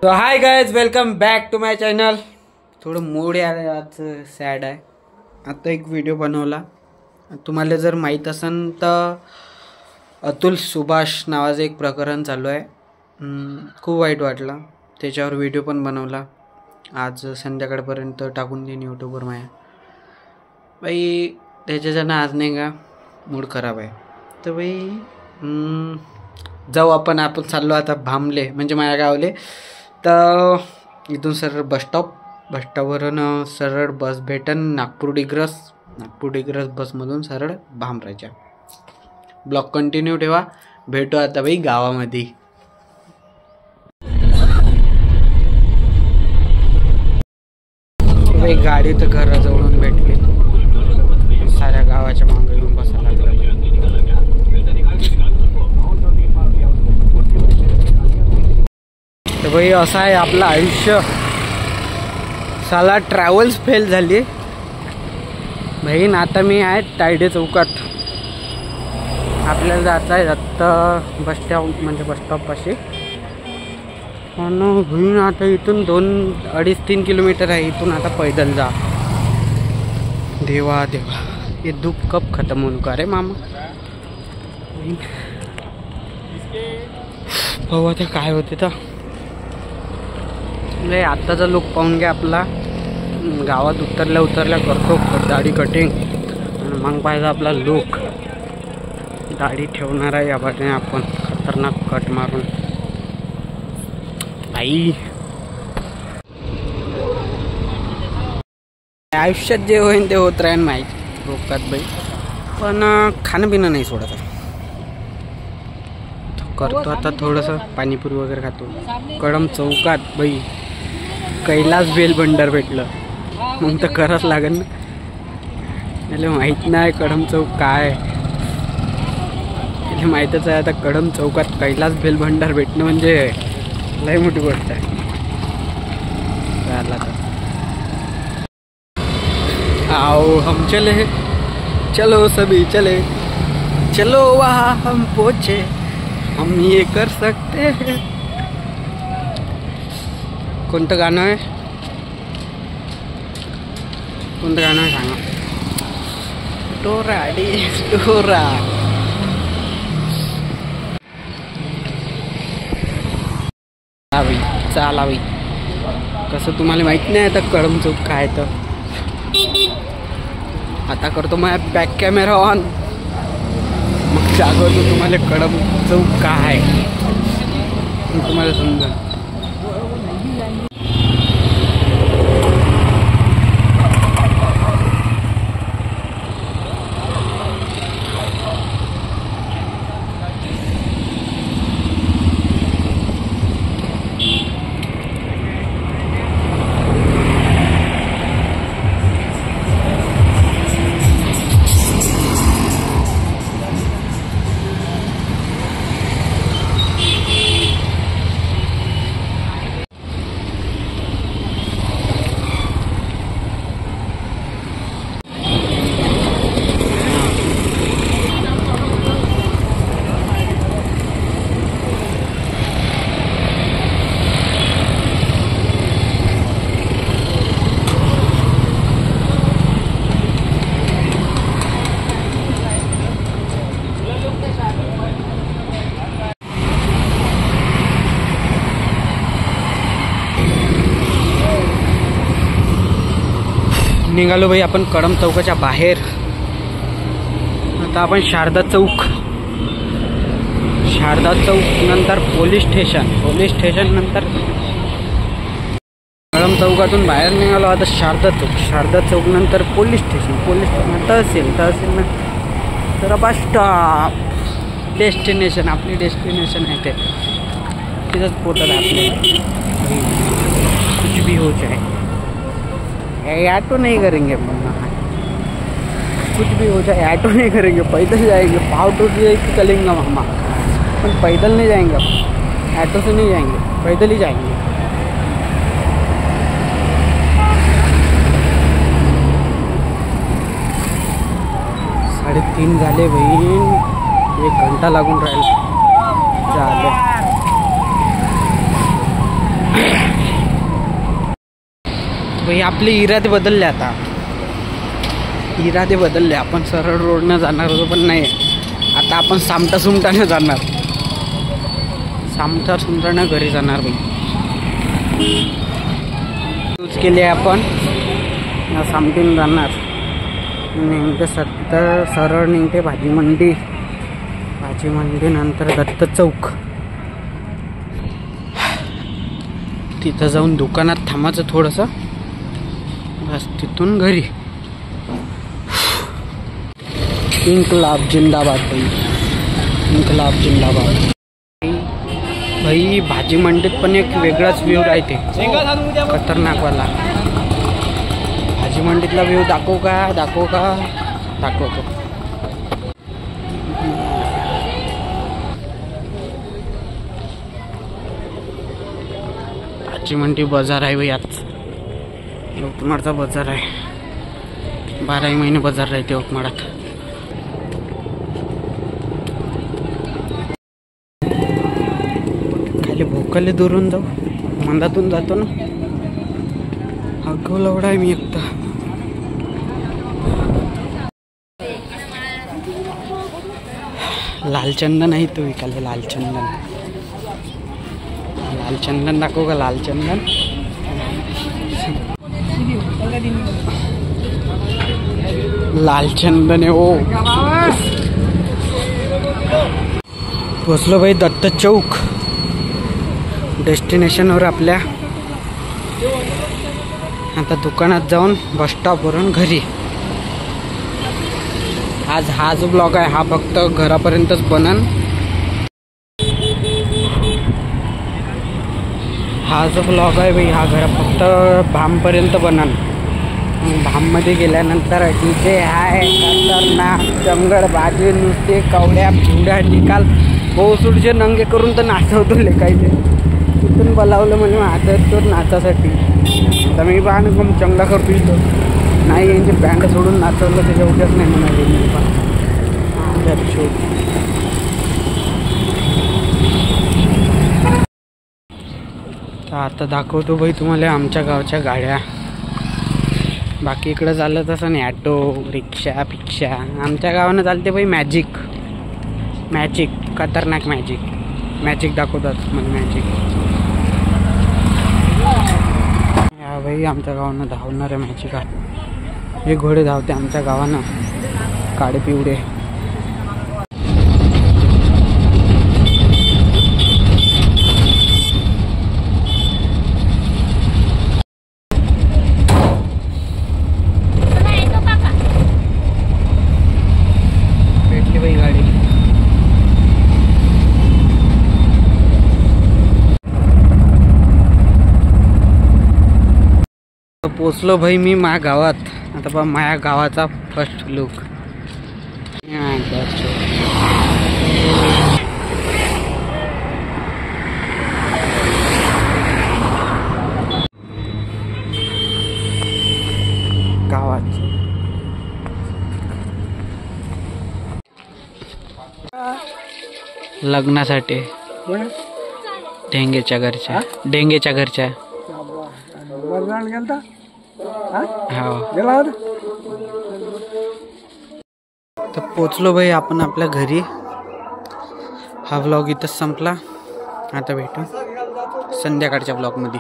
तो hi guys, welcome back to my channel. थोडं mood आहे आज, सॅड आहे. आता एक व्हिडिओ बनवला. तुम्हाला जर माहीत असेल तर अतुल सुभाष नावाचं एक प्रकरण चालू आहे. खूप वाईट वाटलं. त्याच्यावर व्हिडिओ पण बनवला. आज संध्याकाळपर्यंत टाकून देईन यूट्यूबवर माझ्या. बाई त्याच्यानं आज नाही का मूड खराब आहे. तर बाई जाऊ आपण चाललो आता भामले, म्हणजे माझ्या गावले. तर इथून सरळ बसस्टॉपवरून सरळ बस भेटन नागपूर डिग्रस बसमधून सरळ भामराच्या. ब्लॉग कंटिन्यू ठेवा. भेटू आता बाई गावामध्ये. बाई गाडी तर घराजवळून भेटली. साऱ्या गावाच्या मागं येऊन बसायला लागलं. तर बाई असं आहे आपलं आयुष्य. साला ट्रॅव्हल्स फेल झाली बहीण. आता मी आहे तायडे चौकात. आपल्याला जायचं आहे दत्त बसस्टॉपपाशी. पण बहीण आता इथून 2-2.5-3 किलोमीटर आहे. इथून आता पैदल जा. देवा ये दुःख कब खत्म होऊन का रे मामा. हो आता काय होते तर आत्ताचा लुक पाहून घ्या आपला. गावात उतरल्या करतो दाढी कटिंग. आणि मग पाहिजे आपला लुक. दाढी ठेवणार आहे या बाजूने आपण, खतरनाक कट मारून. आई आयुष्यात जे होईल ते होत राहील माहीत रोखतात बाई. पण खाणं पिणं नाही सोडत. करतो आता थोडंसं पाणीपुरी वगैरे खातो. कडम चौकात बाई कैलास बेल भंडार भेटलं. मग तर करावंच लागेल ना. त्याला माहीत नाही कडम चौक काय. त्याला माहीतच आहे आता कडम चौकात कैलास बेल भंडार भेटणं म्हणजे लई मोठी गोष्ट आहे. आओ हम चले, चलो सभी चले, चलो वहाँ हम पहुँचे, हम ये कर सकते हैं. कोणतं गाणं आहे? कोणतं गाणं आहे सांगा. डोरा चाला बाई. कसं तुम्हाला माहित नाही आता कडम चौक काय. तर आता करतो माझ्या बॅक कॅमेरा ऑन. मग जागवतो तुम्हाला कडम चौक काय तुम्हाला समजा. निघालो बाई आपण कडम चौकाच्या बाहेर. आता आपण शारदा चौक नंतर पोलीस स्टेशन नंतर कडम चौकातून बाहेर निघालो. आता शारदा चौक नंतर पोलीस स्टेशन तहसील नंतर बस स्टॉप. डेस्टिनेशन आपली डेस्टिनेशन आहे ते. तिथंच पोचत आपले. कुछ भी हो जाए ऑटो नहीं करेंगे. कुछ भी हो जाए ऑटो नहीं करेंगे. पैदल जाएंगे. पाव टूट जाएगी चलेंगे मामा. पर पैदल नहीं जाएंगे. ऑटो से नहीं जाएंगे, पैदल ही जाएंगे. साढ़े 3 झाले बहीण. 1 घंटा लागून राहिला. झालं भाई आपले इरादे बदलले, आता इरादे बदलले. आपण सरळ रोडनं जाणार होतो पण नाही, आता आपण सामटा सुमटाने जाणार. सामटा सुमटाने घरी जाणार भाई. यूज केले आपण सामटीन जाणार. नेमकं सरळ निघते भाजी मंडी. भाजी मंडी नंतर दत्त चौक. तिथं जाऊन दुकानात थांबायचं थोडंसं, बस तिथून घरी. इन्कलाब जिंदाबाद भाई, इन्कलाब जिंदाबाद. भाई भाजी मंडीत पण एक वेगळाच व्ह्यू राहते, खतरनाकवाला. भाजी मंडीतला व्ह्यू दाखवू का दाखवतो. भाजी मंडी बाजार आहे भाई. आज यवतमाळचा बाजार आहे. 12 महिने बाजार राहते यवतमाळात. खाली भोकाले दुरून जाऊ, मंदातून जातो ना. अगो लवडा आहे मी एकटा. लालचंदन आहे तो विकाले. लालचंदन दाखवू का? लालचंदन आहे ओ. पोचलो भाई दत्त चौक डेस्टिनेशनवर आपल्या. आता दुकानात जाऊन बस स्टॉपवरून घरी. आज हा जो ब्लॉग आहे हा फक्त घरापर्यंतच बनन. हा जो ब्लॉग आहे भाई हा फक्त भामपर्यंत बनन. भाममध्ये गेल्यानंतर तिथे आहे खतरनाक जंगल भाजी, नुसते कवड्या भिवड्या निकाल. बोसूडचे नंगे करून तर नाचवतो लेकायचे. तिथून बोलावलं म्हणजे माझं तो नाचासाठी. तर मी पण मग चांगला करतो इथं. नाही यांची बँड सोडून नाचवलं त्याच्या उद्याच नाही म्हणाले मी पण. तर आता दाखवतो भाई तुम्हाला आमच्या गावच्या गाड्या. बाकी इकडं चाललं तसं नाही, ॲटो रिक्षा फिक्षा. आमच्या गावानं चालते भाई मॅजिक. खतरनाक मॅजिक दाखवतात मला. मॅजिक या भाई आमच्या गावानं धावणार आहे मॅजिक. हे घोडे धावते आमच्या गावानं, काळे पिवडे. भेटली भाई गाडी. पोचलो भाई मी माझ्या गावात. आता बा माझ्या गावाचा फर्स्ट लुक. गावात लग्नासाठी ढेंगेच्या घरच्या. तर पोचलो भाई आपण आपल्या घरी. हा व्लॉग इथंच संपला. आता भेटू संध्याकाळच्या व्लॉगमध्ये.